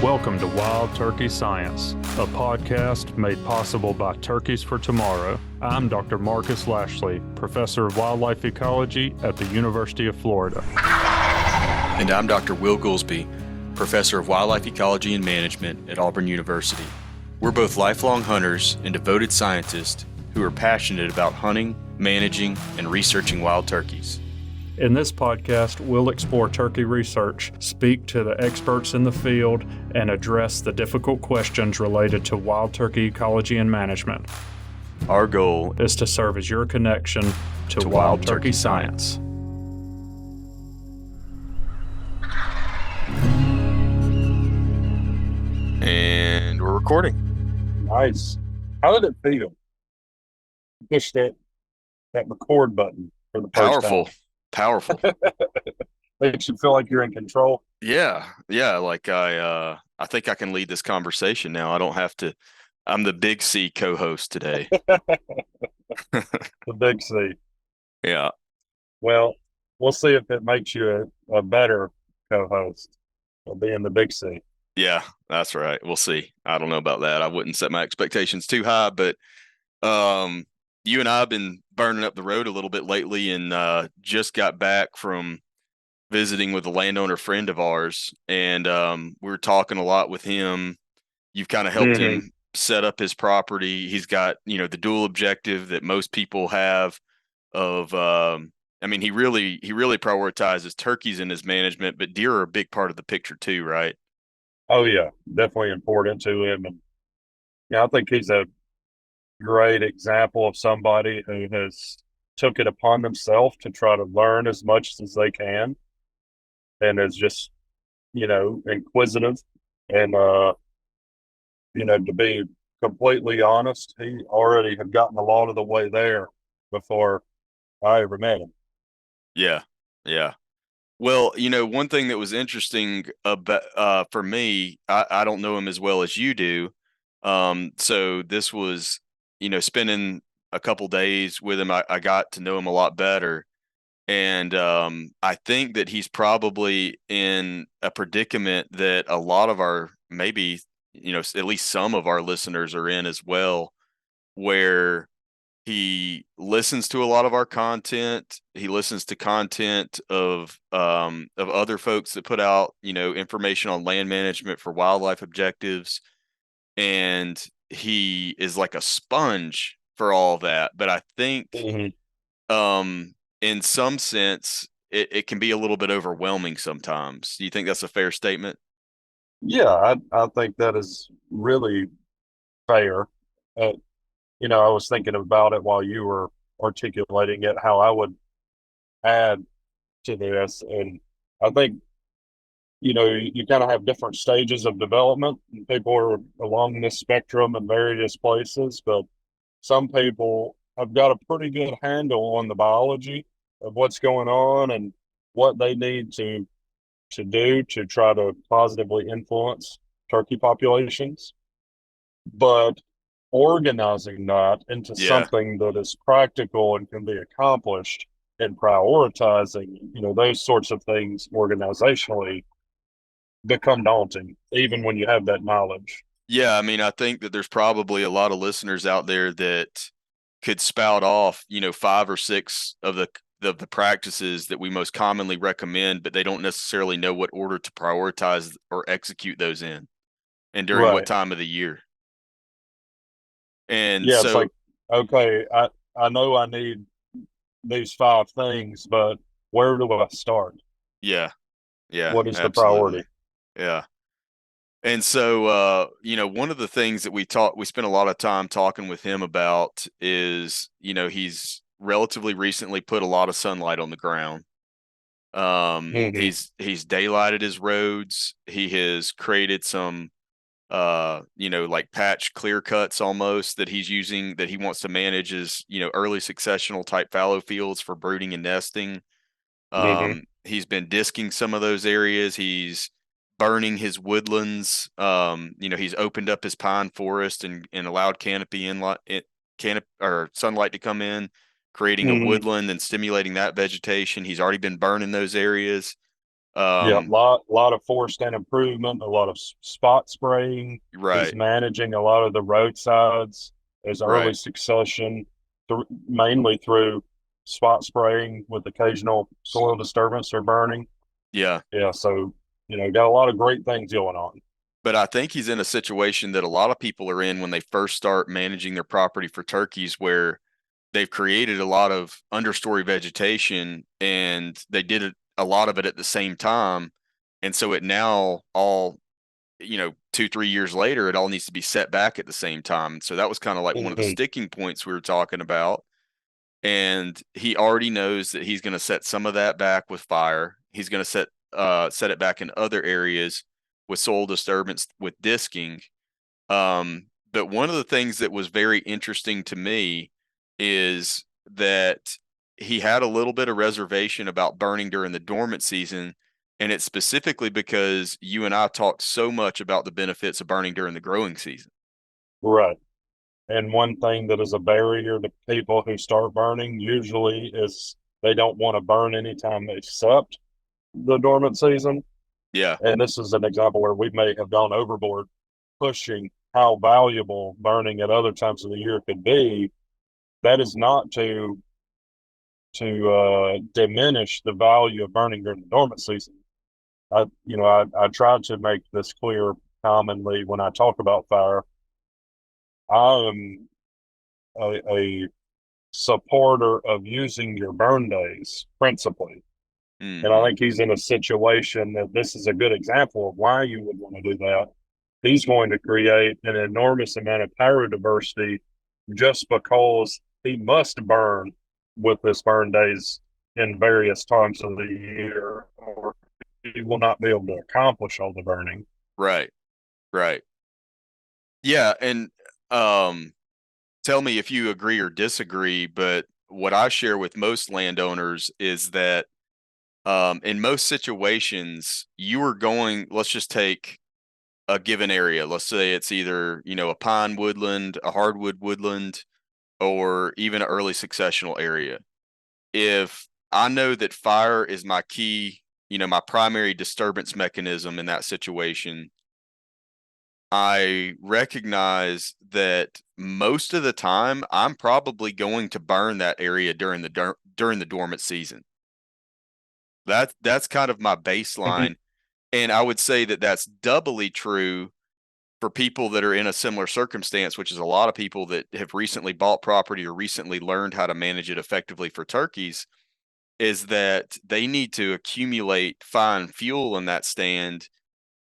Welcome to Wild Turkey Science, a podcast made possible by Turkeys for Tomorrow. I'm Dr. Marcus Lashley, Professor of Wildlife Ecology at the University of Florida. And I'm Dr. Will Goolsby, Professor of Wildlife Ecology and Management at Auburn University. We're both lifelong hunters and devoted scientists who are passionate about hunting, managing, and researching wild turkeys. In this podcast, we'll explore turkey research, speak to the experts in the field, and address the difficult questions related to wild turkey ecology and management. Our goal is to serve as your connection to wild turkey science. And we're recording. Nice. How did it feel? Push that record button for the first time. Powerful. Makes you feel like you're in control. Yeah. Like I think I can lead this conversation now. I don't have to. I'm the Big C co-host today. The Big C. Yeah. Well, we'll see if it makes you a better co-host of being the Big C. Yeah, that's right. We'll see. I don't know about that. I wouldn't set my expectations too high, but you and I have been burning up the road a little bit lately, and just got back from visiting with a landowner friend of ours, and we were talking a lot with him. You've kind of helped him set up his property. He's got, the dual objective that most people have of, he really prioritizes turkeys in his management, but deer are a big part of the picture too, right? Oh yeah, definitely important to him. And I think he's a great example of somebody who has took it upon themselves to try to learn as much as they can, and is just, inquisitive. And, to be completely honest, he already had gotten a lot of the way there before I ever met him. Yeah. Well, one thing that was interesting about for me, I don't know him as well as you do. So this was, spending a couple days with him, I got to know him a lot better. And I think that he's probably in a predicament that a lot of our, maybe, at least some of our listeners are in as well, where he listens to a lot of our content. He listens to content of other folks that put out, information on land management for wildlife objectives. And he is like a sponge for all that. But I think in some sense, it can be a little bit overwhelming sometimes. Do you think that's a fair statement? Yeah, I think that is really fair. I was thinking about it while you were articulating it, how I would add to this. And I think, you kind of have different stages of development. People are along this spectrum in various places, but some people have got a pretty good handle on the biology of what's going on and what they need to do to try to positively influence turkey populations. But organizing that into something that is practical and can be accomplished, and prioritizing, those sorts of things organizationally become daunting, even when you have that knowledge. Yeah, I think that there's probably a lot of listeners out there that could spout off, 5 or 6 of the practices that we most commonly recommend, but they don't necessarily know what order to prioritize or execute those in, and during what time of the year. And it's like, okay, I know I need these 5 things, but where do I start? Yeah. What is the priority? Yeah. And so, one of the things that we spent a lot of time talking with him about is, he's relatively recently put a lot of sunlight on the ground. He's daylighted his roads. He has created some, like patch clear cuts almost that he's using, that he wants to manage as, early successional type fallow fields for brooding and nesting. He's been disking some of those areas. He's burning his woodlands. He's opened up his pine forest and allowed sunlight to come in, creating a woodland and stimulating that vegetation. He's already been burning those areas. Yeah, Um, lot of forced and improvement, a lot of spot spraying. He's right, managing a lot of the roadsides as early right. succession, mainly through spot spraying with occasional soil disturbance or burning. Yeah. Yeah, so got a lot of great things going on. But I think he's in a situation that a lot of people are in when they first start managing their property for turkeys, where they've created a lot of understory vegetation and they did a lot of it at the same time. And so it now all, 2, 3 years later, it all needs to be set back at the same time. So that was kind of like one of the Mhm. sticking points we were talking about. And he already knows that he's going to set some of that back with fire. He's going to set it back in other areas with soil disturbance with disking. But one of the things that was very interesting to me is that he had a little bit of reservation about burning during the dormant season. And it's specifically because you and I talked so much about the benefits of burning during the growing season. Right. And one thing that is a barrier to people who start burning usually is they don't want to burn anytime except the dormant season. Yeah, And this is an example where we may have gone overboard pushing how valuable burning at other times of the year could be. That is not to diminish the value of burning during the dormant season. I try to make this clear commonly when I talk about fire. I am a supporter of using your burn days principally. And I hmm, think he's in a situation that this is a good example of why you would want to do that. He's going to create an enormous amount of biodiversity just because he must burn with his burn days in various times of the year, or he will not be able to accomplish all the burning. right, right. Yeah, and um, tell me if you agree or disagree, but what I share with most landowners is that in most situations, you are going, let's just take a given area. Let's say it's either, a pine woodland, a hardwood woodland, or even an early successional area. If I know that fire is my key, my primary disturbance mechanism in that situation, I recognize that most of the time I'm probably going to burn that area during the dormant season. That's kind of my Mhm. baseline, and I would say that that's doubly true for people that are in a similar circumstance, which is a lot of people that have recently bought property or recently learned how to manage it effectively for turkeys, is that they need to accumulate fine fuel in that stand.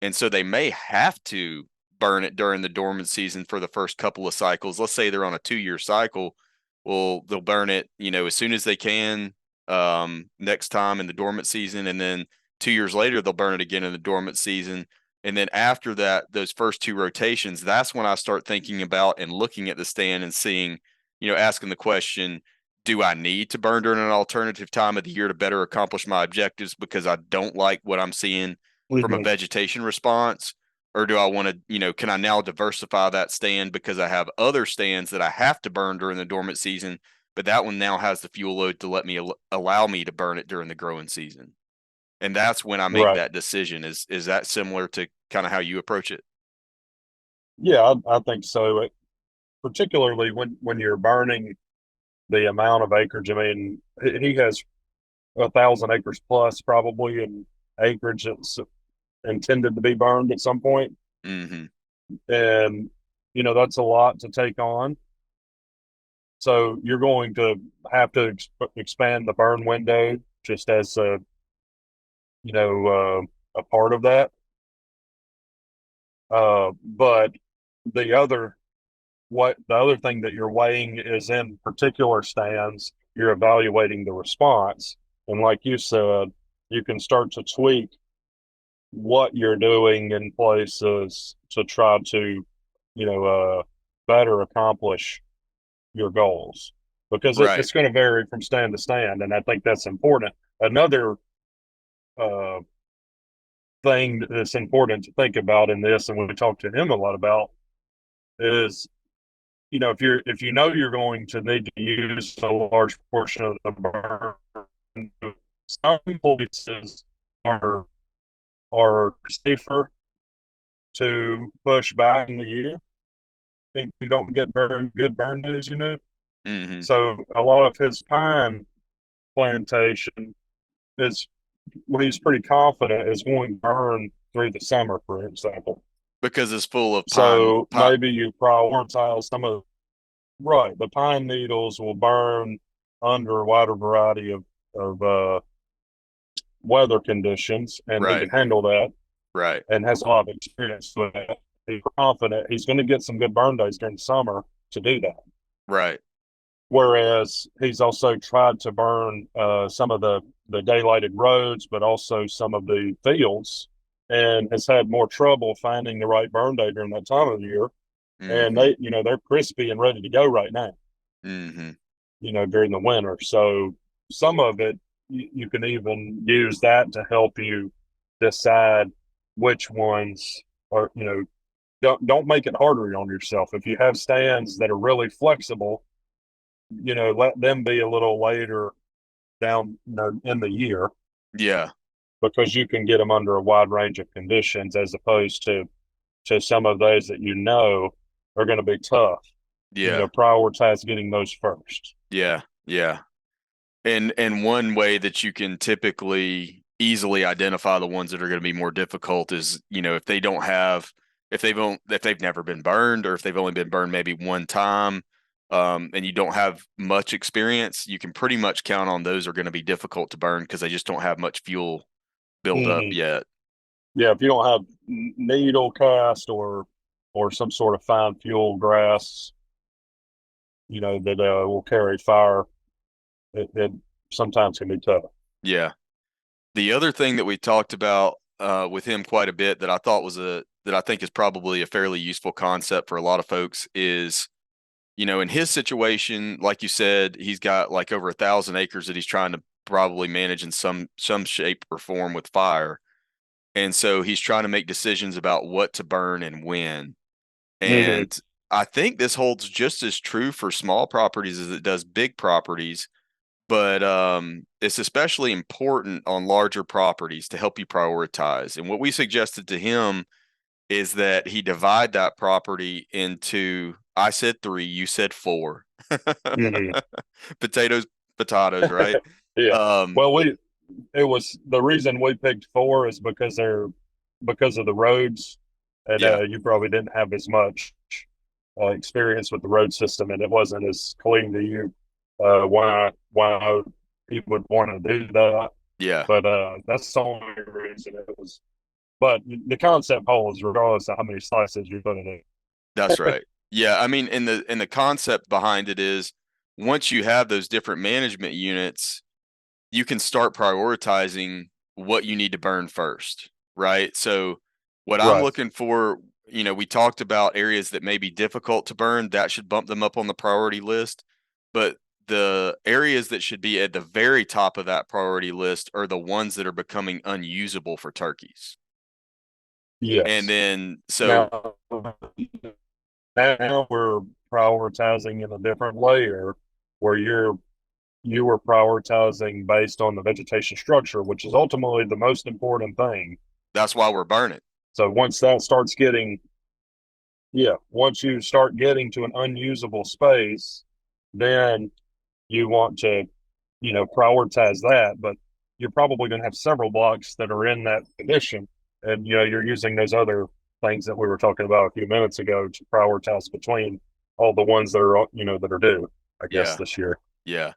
And so they may have to burn it during the dormant season for the first couple of cycles. Let's say they're on a 2 year cycle. Well, they'll burn it, as soon as they can, next time in the dormant season. And then 2 years later, they'll burn it again in the dormant season. And then after that, those first two rotations, that's when I start thinking about and looking at the stand and seeing, asking the question, do I need to burn during an alternative time of the year to better accomplish my objectives because I don't like what I'm seeing from a Mhm. vegetation response? Or do I want to, can I now diversify that stand because I have other stands that I have to burn during the dormant season, but that one now has the fuel load to let me allow me to burn it during the growing season? And that's when I make Right. that decision. Is that similar to kind of how you approach it? Yeah, I think so. Particularly when you're burning the amount of acreage. I mean, he has 1,000 acres plus probably in acreage that's intended to be burned at some point. Mm-hmm. And, that's a lot to take on. So you're going to have to expand the burn window just as a part of that. But the other the other thing that you're weighing is in particular stands, you're evaluating the response. And like you said, you can start to tweak what you're doing in places to try to, better accomplish your goals because Right. it's going to vary from stand to stand. And I think that's important. Another uh, thing that's important to think about in this, and we talk to him a lot about, is if you know you're going to need to use a large portion of the burn, some places are are safer to push back in the year. Think you don't get good burn days, Mm-hmm. So a lot of his pine plantation is, well, he's pretty confident is going to burn through the summer, for example. Because it's full of So pine. maybe you prioritize some of, right, the pine needles will burn under a wider variety of weather conditions, and he Right. can handle that Right. and has a lot of experience with that. He's confident he's going to get some good burn days during the summer to do that. Right. Whereas he's also tried to burn some of the daylighted roads, but also some of the fields, and has had more trouble finding the right burn day during that time of the year. And Mm-hmm. they're crispy and ready to go right now, Mm-hmm. during the winter. So some of it, you can even use that to help you decide which ones are, don't make it harder on yourself. If you have stands that are really flexible, let them be a little later down, in the year, Yeah. because you can get them under a wide range of conditions as opposed to some of those that are going to be tough. Yeah. Prioritize getting those first. Yeah. Yeah. And one way that you can typically easily identify the ones that are going to be more difficult is, if they've never been burned, or if they've only been burned maybe one time, and you don't have much experience, you can pretty much count on those are going to be difficult to burn because they just don't have much fuel built up Mm-hmm. yet. Yeah, if you don't have needle cast or some sort of fine fuel grass, that will carry fire, it sometimes can be tough. Yeah. The other thing that we talked about with him quite a bit that I think is probably a fairly useful concept for a lot of folks is, in his situation, like you said, he's got like over 1,000 acres that he's trying to probably manage in some shape or form with fire. And so he's trying to make decisions about what to burn and when. Mm-hmm. And I think this holds just as true for small properties as it does big properties, but it's especially important on larger properties to help you prioritize. And what we suggested to him is that he divide that property into, I said 3, you said 4. Mm-hmm. Potatoes, right? Yeah. Um, Well, it was the reason we picked 4 is because of the roads, and yeah, you probably didn't have as much experience with the road system, and it wasn't as clean to you. Why people would want to do that? yeah, But that's the only reason it was. But the concept holds regardless of how many slices you're putting in. that's right. Yeah, I mean, and the concept behind it is once you have those different management units, you can start prioritizing what you need to burn first, right? So what I'm Right. looking for, we talked about areas that may be difficult to burn, that should bump them up on the priority list. But the areas that should be at the very top of that priority list are the ones that are becoming unusable for turkeys. And Yes. then, so Now, now we're prioritizing in a different layer where you were prioritizing based on the vegetation structure, which is ultimately the most important thing. that's why we're burning. So once you start getting to an unusable space, then you want to, prioritize that. But you're probably going to have several blocks that are in that condition, and you're using those other things that we were talking about a few minutes ago to prioritize between all the ones that are that are due, I guess, Yeah. this year. Yeah.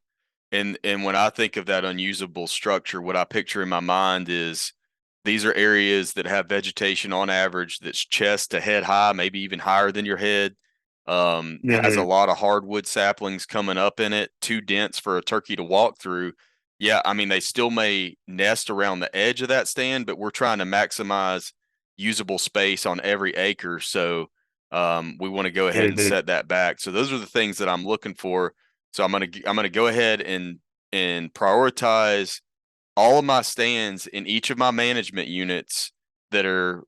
And when I think of that unusable structure, what I picture in my mind is these are areas that have vegetation on average that's chest to head high, maybe even higher than your head. Has a Mm-hmm. lot of hardwood saplings coming up in it, too dense for a turkey to walk through. Yeah, I mean, they still may nest around the edge of that stand, but we're trying to maximize usable space on every acre. So we want to go ahead and Mm-hmm. set that back. So those are the things that I'm looking for. So I'm gonna go ahead and prioritize all of my stands in each of my management units that are,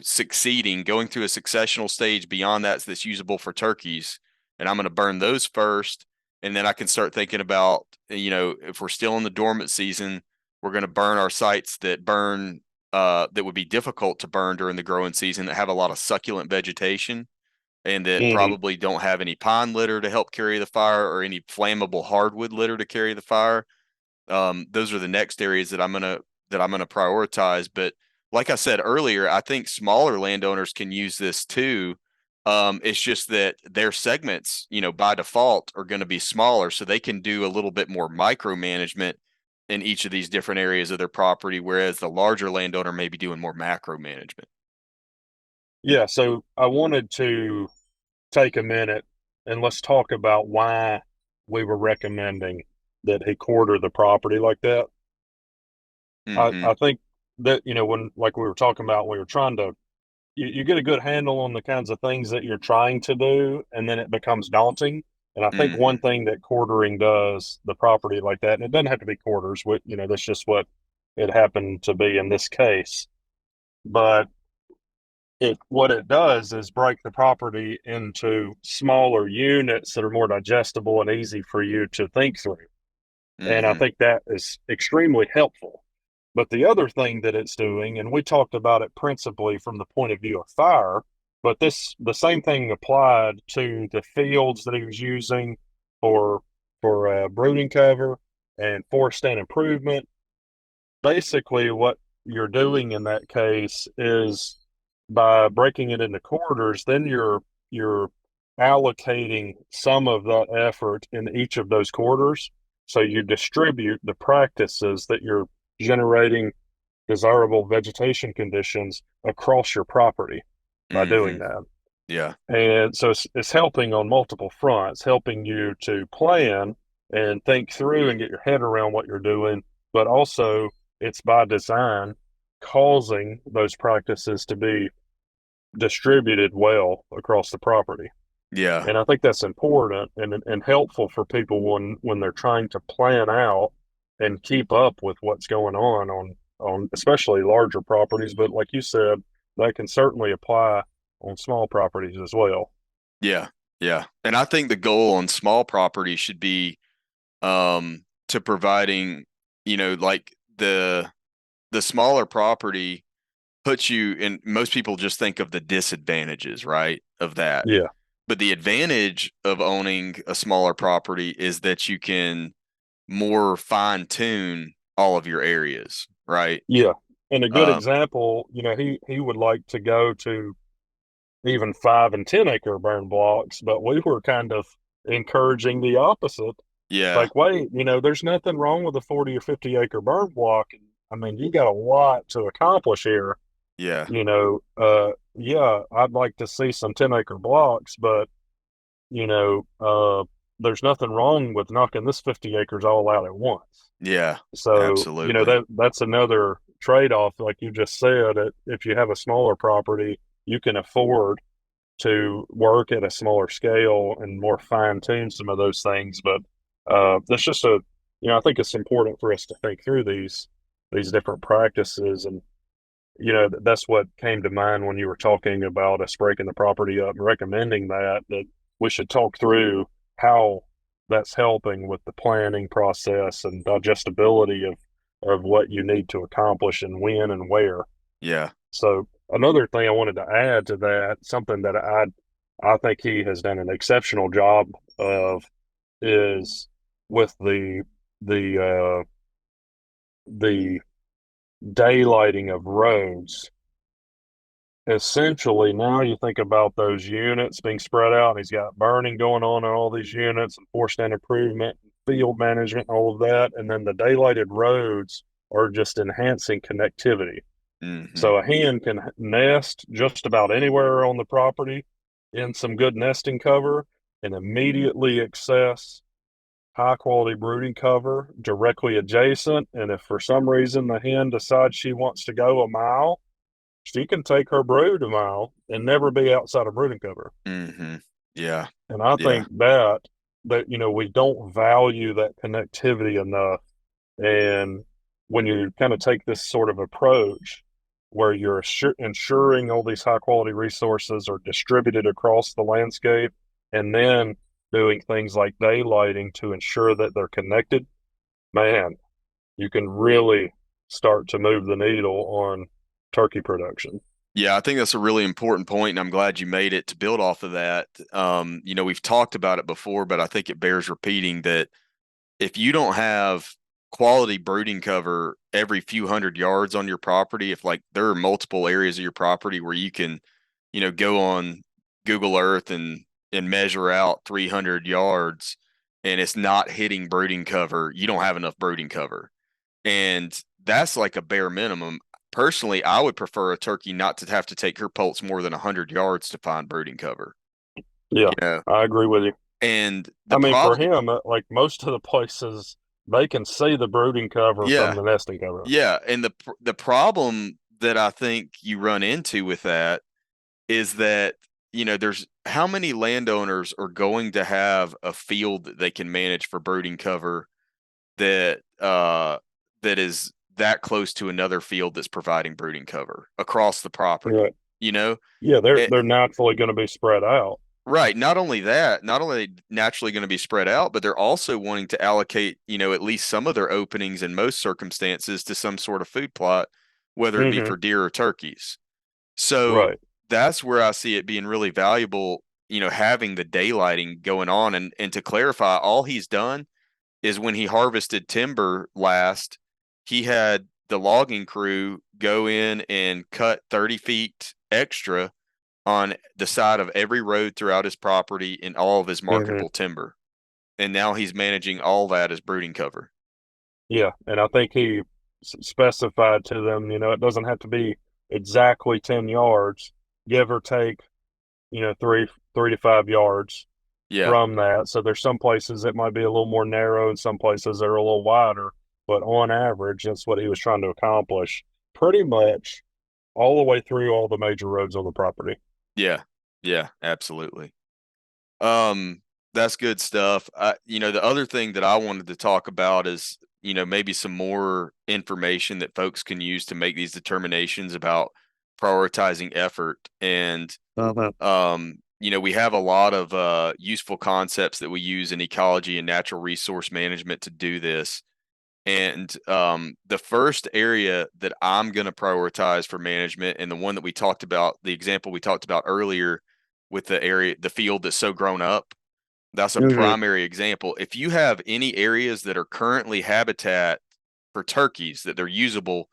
succeeding, going through a successional stage beyond that's usable for turkeys. And I'm going to burn those first. And then I can start thinking about, if we're still in the dormant season, we're going to burn our sites that burn that would be difficult to burn during the growing season, that have a lot of succulent vegetation and that Mhm. probably don't have any pine litter to help carry the fire or any flammable hardwood litter to carry the fire. Those are the next areas that I'm gonna prioritize. But like I said earlier, I think smaller landowners can use this too. It's just that their segments, by default are going to be smaller, so they can do a little bit more micromanagement in each of these different areas of their property, whereas the larger landowner may be doing more macro management. Yeah, so I wanted to take a minute and let's talk about why we were recommending that he quarter the property like that. Mm-hmm. I think that, when, like we were talking about, we were trying to, you get a good handle on the kinds of things that you're trying to do, and then it becomes daunting. And I think Mm-hmm. one thing that quartering does the property like that, and it doesn't have to be quarters, that's just what it happened to be in this case. But what it does is break the property into smaller units that are more digestible and easy for you to think through. And I Mm-hmm. think that is extremely helpful. But the other thing that it's doing, and we talked about it principally from the point of view of fire, but the same thing applied to the fields that he was using for brooding cover and forest stand improvement. Basically, what you're doing in that case is by breaking it into quarters, then you're allocating some of that effort in each of those quarters. So you distribute the practices that you're generating desirable vegetation conditions across your property by Mm-hmm. doing that. Yeah. And so it's helping on multiple fronts, helping you to plan and think through and get your head around what you're doing, but also it's by design causing those practices to be distributed well across the property. Yeah. And I think that's important and helpful for people when they're trying to plan out and keep up with what's going on especially larger properties. But like you said, that can certainly apply on small properties as well. Yeah. Yeah. And I think the goal on small property should be to providing, like the smaller property puts you in, most people just think of the disadvantages, right, of that. Yeah, But the advantage of owning a smaller property is that you can more fine tune all of your areas, right? yeah. And a good Um, example, he would like to go to even 5 and 10 acre burn blocks, but we were kind of encouraging the opposite. yeah, Like, wait, there's nothing wrong with a 40 or 50 acre burn block. I mean, you got a lot to accomplish here. yeah, Yeah, I'd like to see some 10 acre blocks, but, you know, uh, there's nothing wrong with knocking this 50 acres all out at once. yeah, So, absolutely. that's another trade off. Like you just said, if you have a smaller property, you can afford to work at a smaller scale and more fine tune some of those things. But that's just I think it's important for us to think through these different practices. And, that's what came to mind when you were talking about us breaking the property up and recommending that we should talk through how that's helping with the planning process and digestibility of what you need to accomplish and when and where. Yeah. So another thing I wanted to add to that, something that I think he has done an exceptional job of, is with the daylighting of roads. Essentially, now you think about those units being spread out, and he's got burning going on in all these units, and forest and improvement, field management, all of that, and then the daylighted roads are just enhancing connectivity. Mm-hmm. So a hen can nest just about anywhere on the property in some good nesting cover and immediately access high quality brooding cover directly adjacent. And if for some reason the hen decides she wants to go a mile, she can take her brood a mile and never be outside of brooding cover. Mm-hmm. Yeah. And I Yeah. think that we don't value that connectivity enough. And when you kind of take this sort of approach where you're ensuring all these high quality resources are distributed across the landscape and then doing things like daylighting to ensure that they're connected, man, you can really start to move the needle on turkey production. Yeah, I think that's a really important point, and I'm glad you made it to build off of that. We've talked about it before, but I think it bears repeating that if you don't have quality brooding cover every few hundred yards on your property, if like there are multiple areas of your property where you can, go on Google Earth and measure out 300 yards and it's not hitting brooding cover, you don't have enough brooding cover. And that's like a bare minimum. Personally, I would prefer a turkey not to have to take her poults more than 100 yards to find brooding cover. Yeah, I agree with you. And I mean, for him, like most of the places, they can see the brooding cover from the nesting cover. Yeah, and the problem that I think you run into with that is that there's how many landowners are going to have a field that they can manage for brooding cover that is that close to another field that's providing brooding cover across the property. Right. Yeah, they're naturally going to be spread out. Right. Not only naturally going to be spread out, but they're also wanting to allocate, at least some of their openings in most circumstances to some sort of food plot, whether it be for deer or turkeys. So that's where I see it being really valuable, having the daylighting going on. And to clarify, all he's done is when he harvested timber last, he had the logging crew go in and cut 30 feet extra on the side of every road throughout his property and all of his marketable timber. And now he's managing all that as brooding cover. Yeah. And I think he specified to them, it doesn't have to be exactly 10 yards, give or take, 3 to 5 yards from that. So there's some places that might be a little more narrow and some places that are a little wider, but on average, that's what he was trying to accomplish pretty much all the way through all the major roads on the property. Yeah, absolutely. That's good stuff. The other thing that I wanted to talk about is, maybe some more information that folks can use to make these determinations about prioritizing effort. And, we have a lot of useful concepts that we use in ecology and natural resource management to do this. And the first area that I'm going to prioritize for management, and the one that we talked about, the example we talked about earlier with the field that's so grown up, that's a primary example. If you have any areas that are currently habitat for turkeys, that they're usable,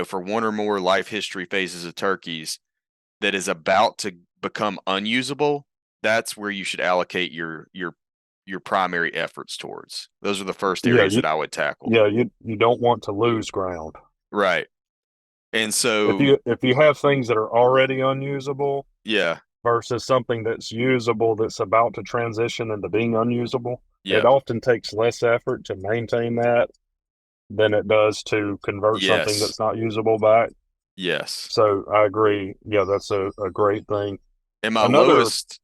for one or more life history phases of turkeys, that is about to become unusable, that's where you should allocate your primary efforts towards. Those are the first areas that I would tackle. Yeah, you don't want to lose ground. Right. And so if you have things that are already unusable, yeah, versus something that's usable that's about to transition into being unusable, it often takes less effort to maintain that than it does to convert something that's not usable back. Yes. So I agree. Yeah, that's a great thing. And my lowest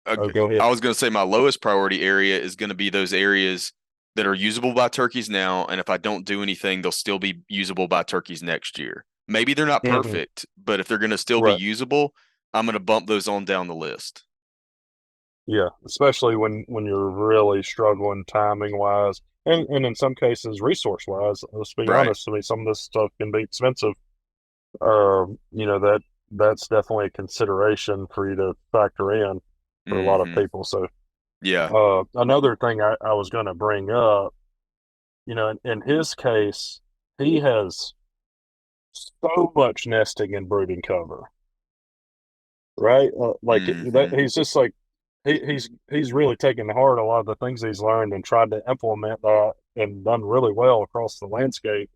go ahead. I was going to say my lowest priority area is going to be those areas that are usable by turkeys now. And if I don't do anything, they'll still be usable by turkeys next year. Maybe they're not perfect, but if they're going to still be usable, I'm going to bump those on down the list. Yeah, especially when you're really struggling timing wise, and in some cases resource wise. Let's be honest. I mean, some of this stuff can be expensive. That's definitely a consideration for you to factor in for a lot of people. So another thing I was going to bring up, in his case, he has so much nesting and brooding cover. Right? He's just like, he's really taken to heart a lot of the things he's learned and tried to implement that and done really well across the landscape.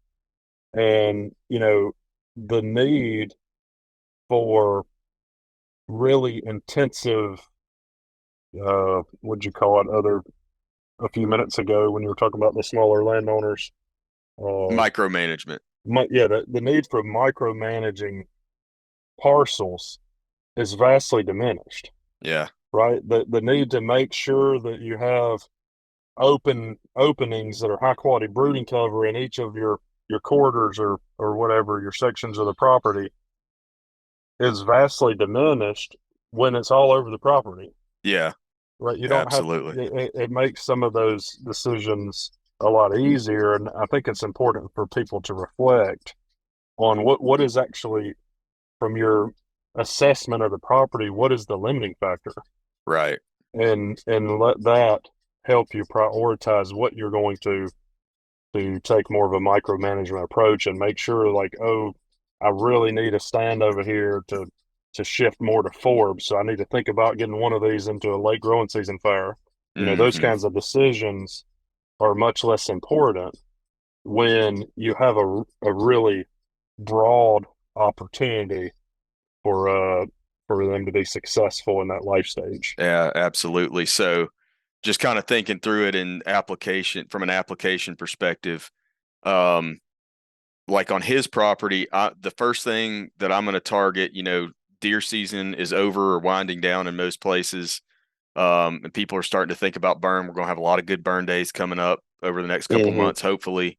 And, the need for really intensive, what'd you call it, a few minutes ago when you were talking about the smaller landowners. Micromanagement. The need for micromanaging parcels is vastly diminished. Yeah. Right. The need to make sure that you have openings that are high quality brooding cover in each of your quarters or whatever, your sections of the property, is vastly diminished when it's all over the property. Yeah. Right. You don't have to, it makes some of those decisions a lot easier. And I think it's important for people to reflect on what is actually, from your assessment of the property, what is the limiting factor, Right. and let that help you prioritize what you're going to take more of a micromanagement approach and make sure, like, oh, I really need a stand over here to shift more to Forbes, so I need to think about getting one of these into a late growing season fair. Those Hmm. kinds of decisions are much less important when you have a really broad opportunity for them to be successful in that life stage. Yeah, absolutely. So just kind of thinking through it in application from an application perspective, um, like on his property, the first thing that I'm going to target, deer season is over or winding down in most places. And people are starting to think about burn. We're going to have a lot of good burn days coming up over the next couple Mm-hmm. months, hopefully.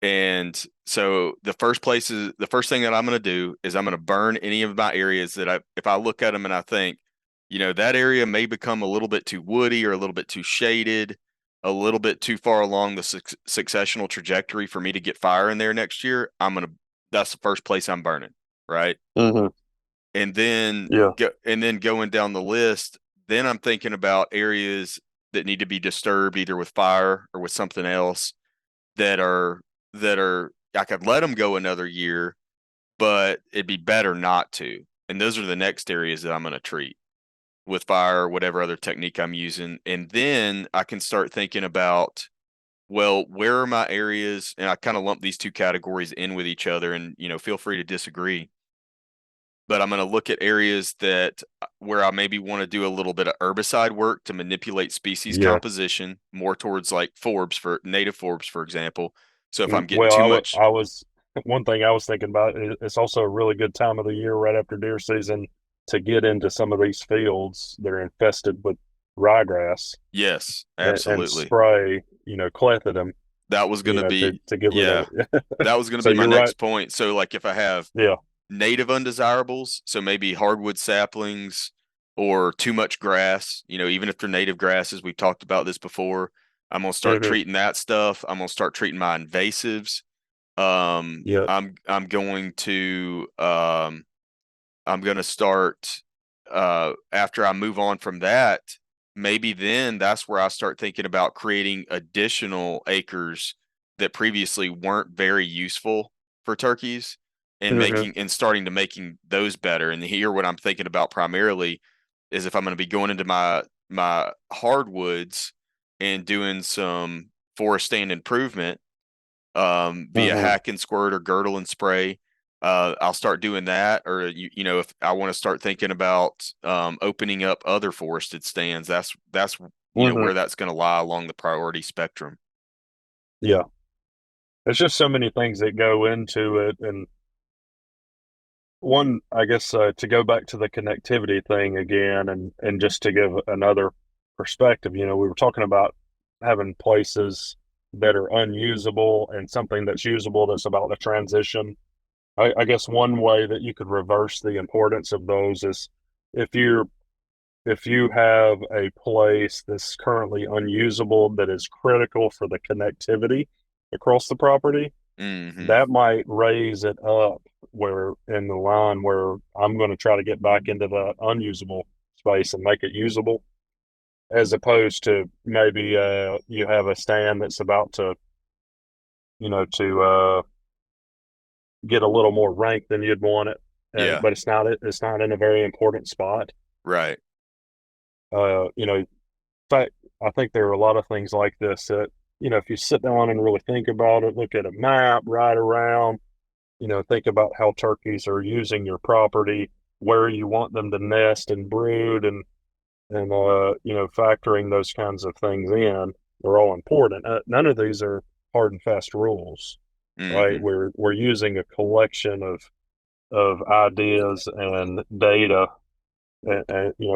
And so the first thing that I'm going to do is I'm going to burn any of my areas that if I look at them and I think, that area may become a little bit too woody or a little bit too shaded, a little bit too far along the successional trajectory for me to get fire in there next year. That's the first place I'm burning. Right. Mm-hmm. And then Yeah. going down the list, then I'm thinking about areas that need to be disturbed either with fire or with something else that are I could let them go another year, but it'd be better not to. And those are the next areas that I'm going to treat with fire or whatever other technique I'm using. And then I can start thinking about, well, where are my areas? And I kind of lump these two categories in with each other, and feel free to disagree. But I'm going to look at areas where I maybe want to do a little bit of herbicide work to manipulate species Yeah. composition more towards like native forbs, for example. So if I'm getting Well, too much, I was one thing I was thinking about. It's also a really good time of the year right after deer season to get into some of these fields that are infested with ryegrass yes, and absolutely. spray, clethodim, That was going to be, to get rid of yeah, it. that was going to So be my you're right. next point. So like if I have Yeah. native undesirables, so maybe hardwood saplings or too much grass, even if they're native grasses, we've talked about this before. I'm going to start Mm-hmm. treating that stuff. I'm going to start treating my invasives. Yeah. I'm going to start after I move on from that, maybe then that's where I start thinking about creating additional acres that previously weren't very useful for turkeys and Mm-hmm. starting to making those better. And here what I'm thinking about primarily is if I'm going to be going into my hardwoods and doing some forest stand improvement via Mm-hmm. hack and squirt or girdle and spray. I'll start doing that, or if I want to start thinking about opening up other forested stands, that's Mm-hmm. where that's going to lie along the priority spectrum. Yeah. There's just so many things that go into it, and one, I guess, to go back to the connectivity thing again, and just to give another perspective, we were talking about having places that are unusable and something that's usable that's about the transition. I guess one way that you could reverse the importance of those is if you if you have a place that's currently unusable that is critical for the connectivity across the property, Hmm. that might raise it up where in the line where I'm going to try to get back into the unusable space and make it usable, as opposed to maybe you have a stand that's about to, to get a little more rank than you'd want it, Yeah, but it's not in a very important spot. right. In fact, I think there are a lot of things like this that, if you sit down and really think about it, look at a map, ride around, think about how turkeys are using your property, where you want them to nest and brood, and factoring those kinds of things in are all important. None of these are hard and fast rules, right? Hmm. We're using a collection of ideas and data,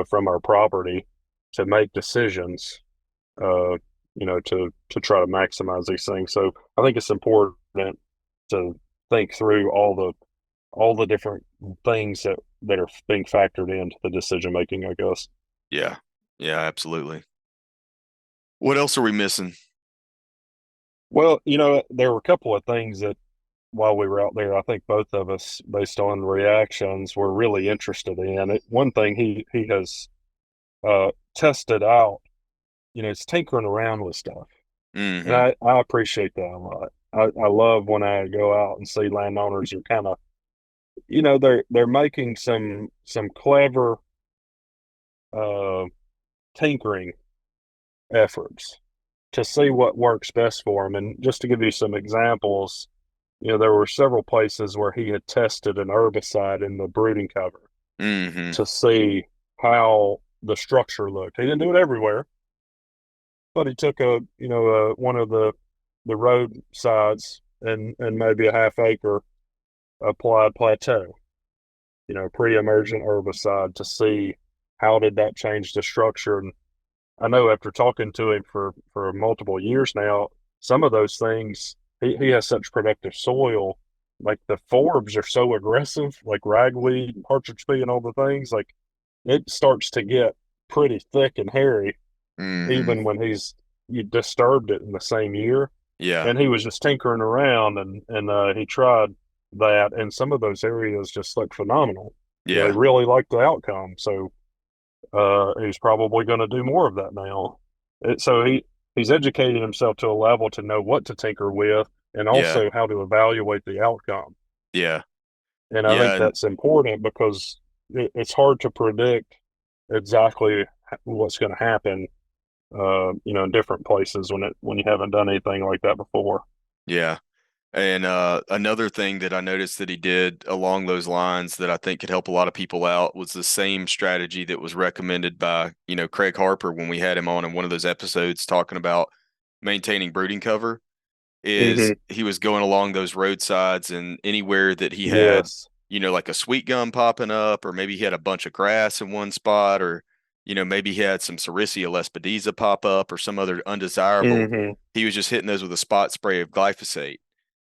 from our property to make decisions, uh, to try to maximize these things. So I think it's important to think through all the different things that are being factored into the decision making, I guess. Yeah, yeah, absolutely. What else are we missing? Well, there were a couple of things that while we were out there, I think both of us, based on reactions, were really interested in it. One thing he has tested out, it's tinkering around with stuff. And Mm-hmm. I appreciate that a lot. I love when I go out and see landowners are kind of, they're making some clever uh, tinkering efforts to see what works best for them. And just to give you some examples, there were several places where he had tested an herbicide in the brooding cover Mm-hmm. to see how the structure looked. He didn't do it everywhere, but he took one of the roadsides and maybe a half acre applied plateau, pre-emergent herbicide to see how did that change the structure. And I know after talking to him for multiple years now, some of those things he has such productive soil. Like the forbs are so aggressive, like ragweed and partridge pea and all the things. Like it starts to get pretty thick and hairy, Mm-hmm. even when you disturbed it in the same year. Yeah. And he was just tinkering around and he tried that, and some of those areas just look phenomenal. He Yeah. really liked the outcome. So he's probably going to do more of that now. So he's educated himself to a level to know what to tinker with and Yeah. also how to evaluate the outcome. Yeah. And I think Yeah. And that's important because it's hard to predict exactly what's going to happen, in different places when you haven't done anything like that before. yeah. And another thing that I noticed that he did along those lines that I think could help a lot of people out was the same strategy that was recommended by, Craig Harper when we had him on in one of those episodes talking about maintaining brooding cover. Is Hmm. he was going along those roadsides and anywhere that he had, Yes. like a sweet gum popping up, or maybe he had a bunch of grass in one spot, or, maybe he had some Sericea lespedeza pop up or some other undesirable. Hmm. He was just hitting those with a spot spray of glyphosate.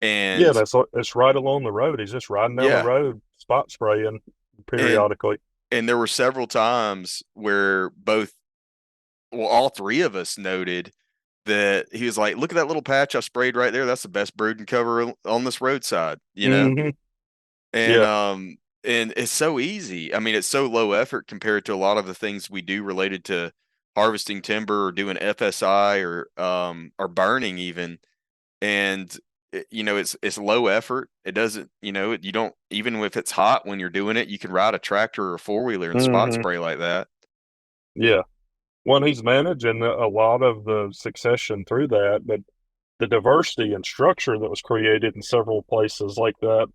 Yeah, And it's right along the road. He's just riding down the yeah, road, spot spraying and periodically. and there were several times where all three of us noted that he was like, "Look at that little patch I sprayed right there. That's the best brooding cover on this roadside." Hmm. And Yeah. and it's so easy. I mean, it's so low effort compared to a lot of the things we do related to harvesting timber or doing FSI or burning even. And it's low effort. It doesn't, you don't, even if it's hot when you're doing it, you can ride a tractor or a four-wheeler and spot Hmm. spray like that. Yeah. One, he's managing a lot of the succession through that, but the diversity and structure that was created in several places like that,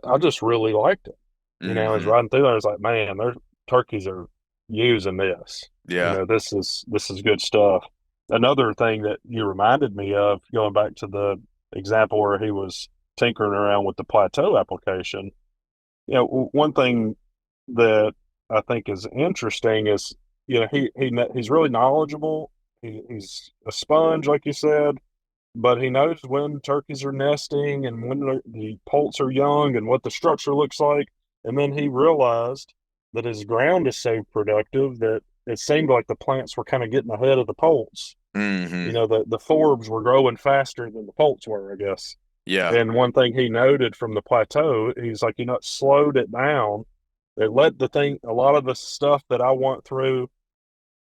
I just really liked it. I was Hmm. riding through there, I was like, man, their turkeys are using this. Yeah. This is good stuff. Another thing that you reminded me of, going back to the example where he was tinkering around with the plateau application, one thing that I think is interesting is, he's really knowledgeable. He's a sponge, like you said, but he knows when turkeys are nesting and when the poults are young and what the structure looks like. And then he realized that his ground is so productive that it seemed like the plants were kind of getting ahead of the poults. Hmm. The forbs were growing faster than the poults were, I guess. Yeah. And one thing he noted from the plateau, he's like, it slowed it down. It let a lot of the stuff that I went through,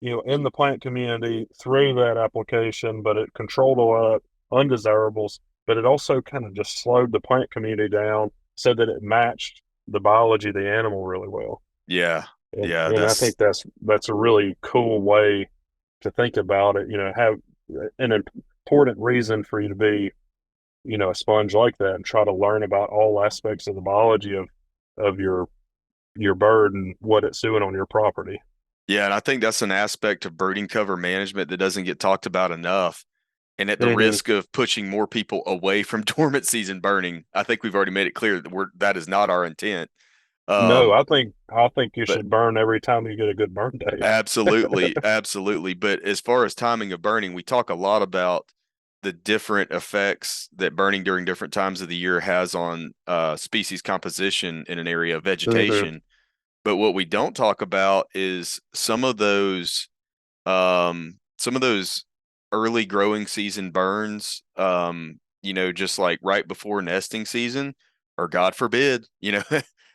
in the plant community through that application, but it controlled a lot of undesirables, but it also kind of just slowed the plant community down so that it matched the biology of the animal really well. Yeah. Yeah. And I think that's a really cool way to think about it. Have an important reason for you to be, a sponge like that and try to learn about all aspects of the biology of your bird and what it's doing on your property. Yeah. And I think that's an aspect of brooding cover management that doesn't get talked about enough. And at the Hmm. risk of pushing more people away from dormant season burning, I think we've already made it clear that that is not our intent. No, Um, I think you but should burn every time you get a good burn day. absolutely, absolutely. But as far as timing of burning, we talk a lot about the different effects that burning during different times of the year has on species composition in an area of Hmm. vegetation. But what we don't talk about is some of those early growing season burns. just like right before nesting season, or God forbid,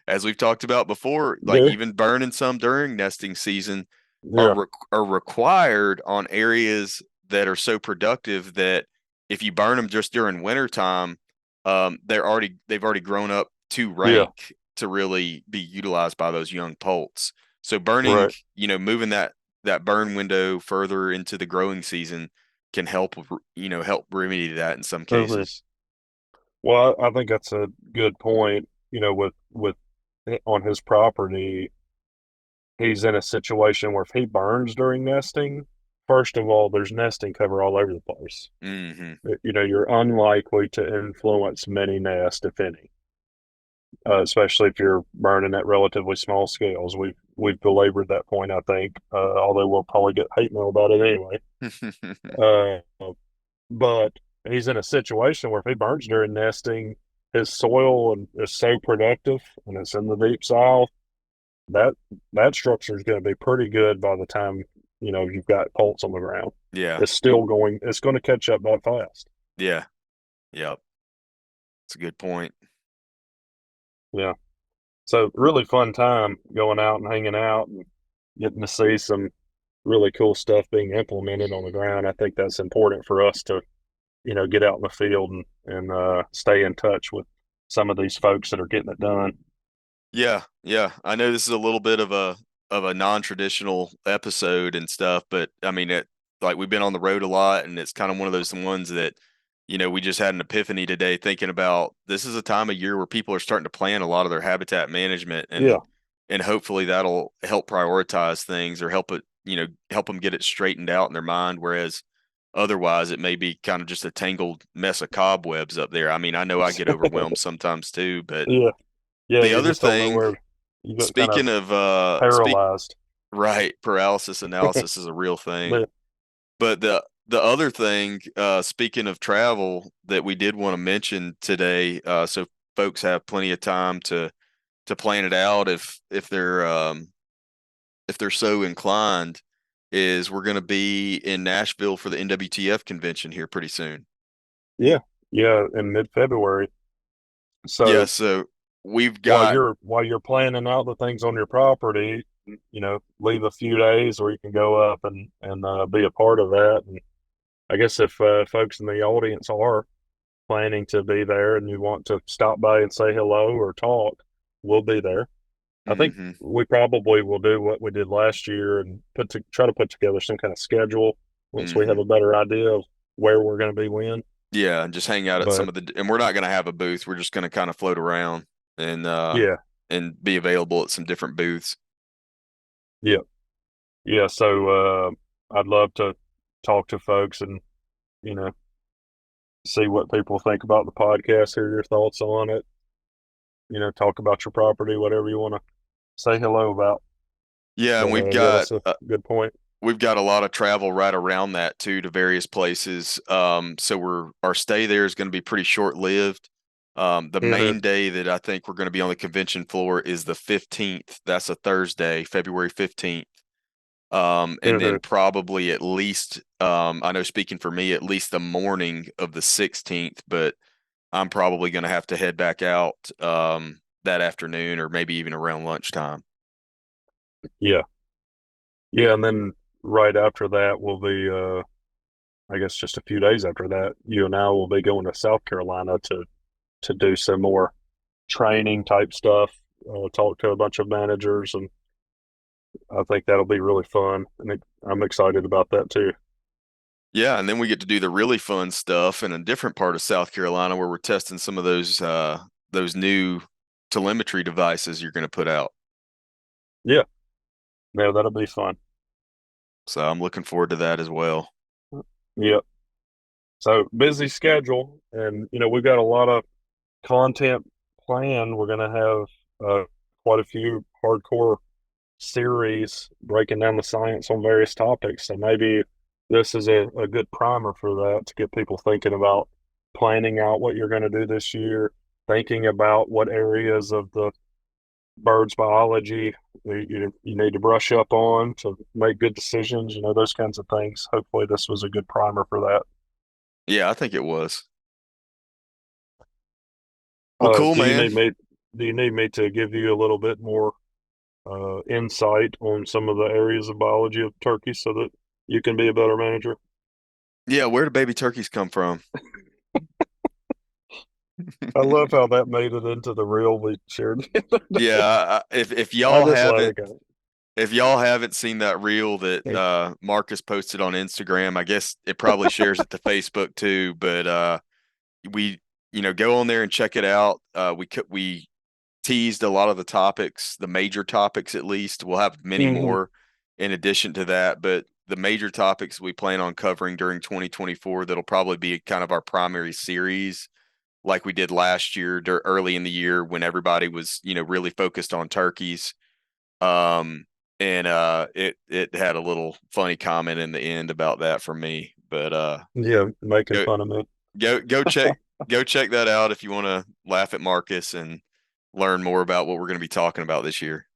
as we've talked about before, like Yeah. even burning some during nesting season Yeah. are required on areas that are so productive that if you burn them just during wintertime, they've already grown up to Yeah. rank to really be utilized by those young poults. So burning, Right. moving that burn window further into the growing season can help, help remedy that in some Mhm. cases. Well, I think that's a good point. With on his property, he's in a situation where if he burns during nesting, first of all, there's nesting cover all over the place. Hmm. You're unlikely to influence many nests, if any, especially if you're burning at relatively small scales. We've belabored that point, I think, although we'll probably get hate mail about it anyway. But he's in a situation where if he burns during nesting, his soil is so productive, and it's in the deep south that that structure is going to be pretty good by the time you've got poults on the ground. Yeah. It's going to catch up that fast. Yeah. Yep. It's a good point. Yeah. So really fun time going out and hanging out and getting to see some really cool stuff being implemented on the ground. I think that's important for us to get out in the field and stay in touch with some of these folks that are getting it done. Yeah, yeah. I know this is a little bit of a non-traditional episode and stuff, but I mean like we've been on the road a lot, and it's kind of one of those ones that we just had an epiphany today thinking about this is a time of year where people are starting to plan a lot of their habitat management, Yeah. and hopefully that'll help prioritize things or help them get it straightened out in their mind, whereas otherwise it may be kind of just a tangled mess of cobwebs up there. I mean, I know I get overwhelmed sometimes too, but Yeah. Yeah. the You other just don't know thing, where you get kind speaking of of paralyzed. right, paralysis analysis is a real thing. But But the other thing, speaking of travel, that we did want to mention today, so folks have plenty of time to plan it out if they're so inclined, is we're going to be in Nashville for the NWTF convention here pretty soon. yeah. Yeah. In mid-February. Yeah, So so we've while got you're planning out the things on your property, leave a few days where you can go up and be a part of that. And I guess if folks in the audience are planning to be there and you want to stop by and say hello or talk, we'll be there. I think mhm. we probably will do what we did last year and try to put together some kind of schedule once we have Mhm. a better idea of where we're going to be when. Yeah, and just hang out at some But of and we're not going to have a booth. We're just going to kind of float around and yeah, be available at some different booths. yeah, yeah. So I'd love to talk to folks and you know see what people think about the podcast, hear your thoughts on it. Talk about your property, whatever you want to say hello about. Yeah, and But yeah, that's a good point. we've got a lot of travel right around that too to various places. So our stay there is going to be pretty short lived. The Hmm. main day that I think we're going to be on the convention floor is the 15th. That's a Thursday, February 15th. And Hmm. then probably at least, I know speaking for me, at least the morning of the 16th, but I'm probably going to have to head back out that afternoon or maybe even around lunchtime. Yeah, yeah, and then right after that will be, I guess, just a few days after that, you and I will be going to South Carolina to do some more training type stuff. Talk to a bunch of managers, and I think that'll be really fun. And I'm excited about that too. Yeah, and then we get to do the really fun stuff in a different part of South Carolina where we're testing some of those new telemetry devices you're going to put out. Yeah, yeah, that'll be fun. So I'm looking forward to that as well. Yeah. So busy schedule, and we've got a lot of content planned. We're going to have quite a few hardcore series breaking down the science on various topics. So maybe this is a good primer for that to get people thinking about planning out what you're going to do this year, thinking about what areas of the birds biology you need to brush up on to make good decisions, those kinds of things. Hopefully this was a good primer for that. Yeah, I think it was. Well, cool, Do you man. need me? Do you need me to give you a little bit more insight on some of the areas of biology of turkey so that you can be a better manager? Yeah, where do baby turkeys come from? I love how that made it into the reel we shared. Yeah, I just let it go. if y'all haven't seen that reel that Marcus posted on Instagram, I guess it probably shares it to Facebook too. But we go on there and check it out. We teased a lot of the topics, the major topics at least. We'll have many more in addition to that, but the major topics we plan on covering during 2024 that'll probably be kind of our primary series, like we did last year, early in the year when everybody was really focused on turkeys. And it had a little funny comment in the end about that from me, but Yeah, making go fun of me. go check that out if you want to laugh at Marcus and learn more about what we're going to be talking about this year.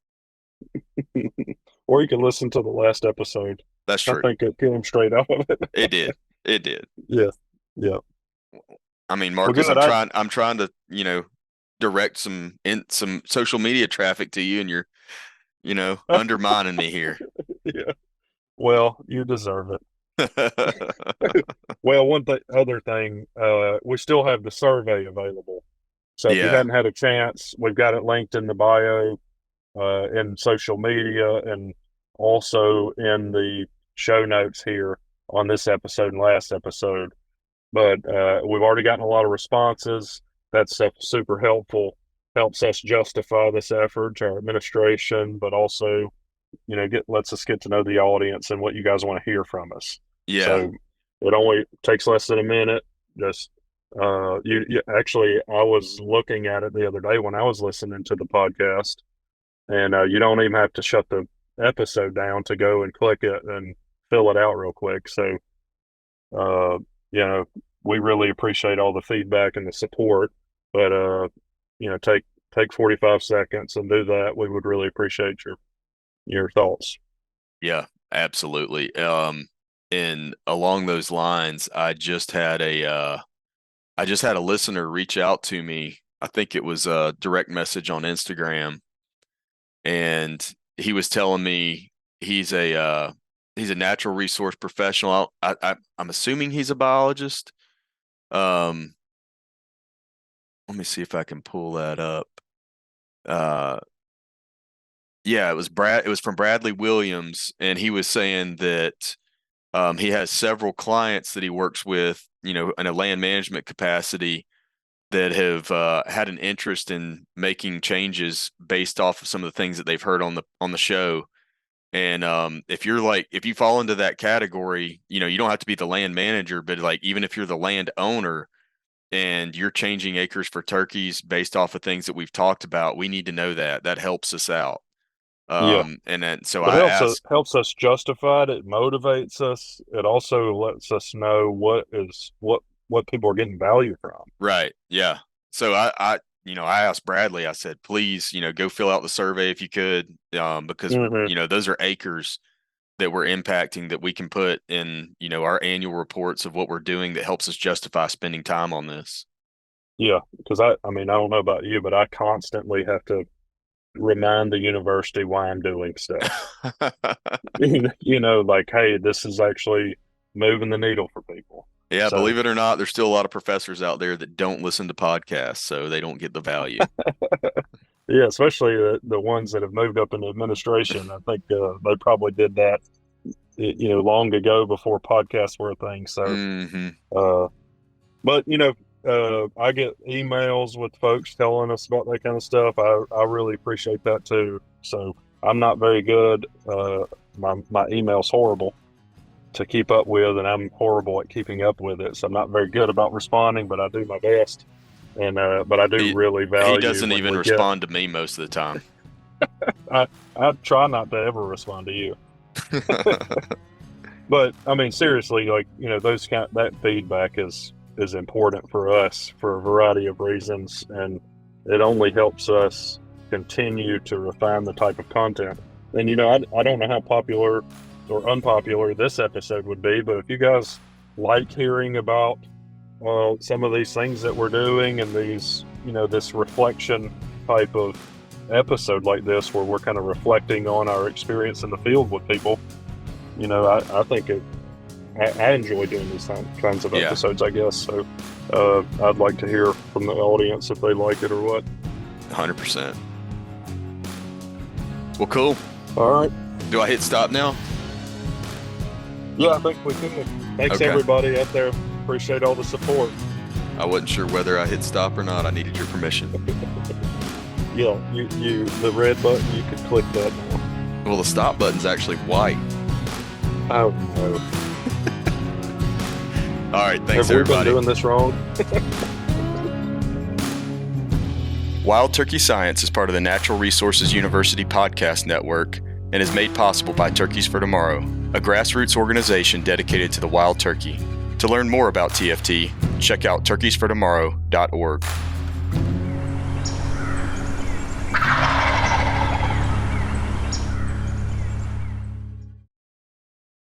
Or you can listen to the last episode. That's I true. think it came straight out of it. It did. Yeah, yeah. I mean, Marcus, good. I'm trying to direct some social media traffic to you, and you're undermining me here. Yeah. Well, you deserve it. Well, other thing, we still have the survey available. So if you hadn't had a chance, we've got it linked in the bio, in social media, and also in the show notes here on this episode and last episode. But we've already gotten a lot of responses. That's super helpful. Helps us justify this effort to our administration, but also, lets us get to know the audience and what you guys want to hear from us. Yeah. So it only takes less than a minute. Just actually, I was looking at it the other day when I was listening to the podcast, and you don't even have to shut the episode down to go and click it and fill it out real quick. So, we really appreciate all the feedback and the support. But take 45 seconds and do that. We would really appreciate your thoughts. Yeah, absolutely. And along those lines, I just had a listener reach out to me. I think it was a direct message on Instagram, and he was telling me he's a natural resource professional. I'm assuming he's a biologist. Let me see if I can pull that up. Yeah, it was from Bradley Williams, and he was saying that he has several clients that he works with, in a land management capacity that have had an interest in making changes based off of some of the things that they've heard on the show. And if you fall into that category, you don't have to be the land manager, but like even if you're the land owner and you're changing acres for turkeys based off of things that we've talked about, we need to know that helps us out. And then so it helps us justify it. It motivates us. It also lets us know what people are getting value from. Right. Yeah. So I asked Bradley, I said, please, go fill out the survey if you could, because those are acres that we're impacting that we can put in, our annual reports of what we're doing that helps us justify spending time on this. Yeah, because I don't know about you, but I constantly have to remind the university why I'm doing stuff. Like, hey, this is actually moving the needle for people. Yeah, so, believe it or not, there's still a lot of professors out there that don't listen to podcasts, so they don't get the value. Yeah, especially the ones that have moved up into administration. I think they probably did that, long ago before podcasts were a thing. So, but I get emails with folks telling us about that kind of stuff. I really appreciate that too. So I'm not very good. My email's horrible to keep up with, and I'm horrible at keeping up with it. So I'm not very good about responding, but I do my best. And but I do really value. He doesn't even respond to me most of the time. I try not to ever respond to you. But I mean, seriously, like that feedback is important for us for a variety of reasons, and it only helps us continue to refine the type of content. And I don't know how popular or unpopular this episode would be, but if you guys like hearing about some of these things that we're doing and these, this reflection type of episode like this, where we're kind of reflecting on our experience in the field with people. I think I enjoy doing these kinds of episodes, I guess. So I'd like to hear from the audience if they like it or what. 100%. Well, cool. All right. Do I hit stop now? Yeah, I think we could. Thanks, Okay. everybody out there. Appreciate all the support. I wasn't sure whether I hit stop or not. I needed your permission. Yeah, you the red button, you could click that now. Well, the stop button's actually white. Oh, no. All right, thanks, Have we everybody. been doing this wrong? Wild Turkey Science is part of the Natural Resources University podcast network and is made possible by Turkeys for Tomorrow, a grassroots organization dedicated to the wild turkey. To learn more about TFT, check out turkeysfortomorrow.org.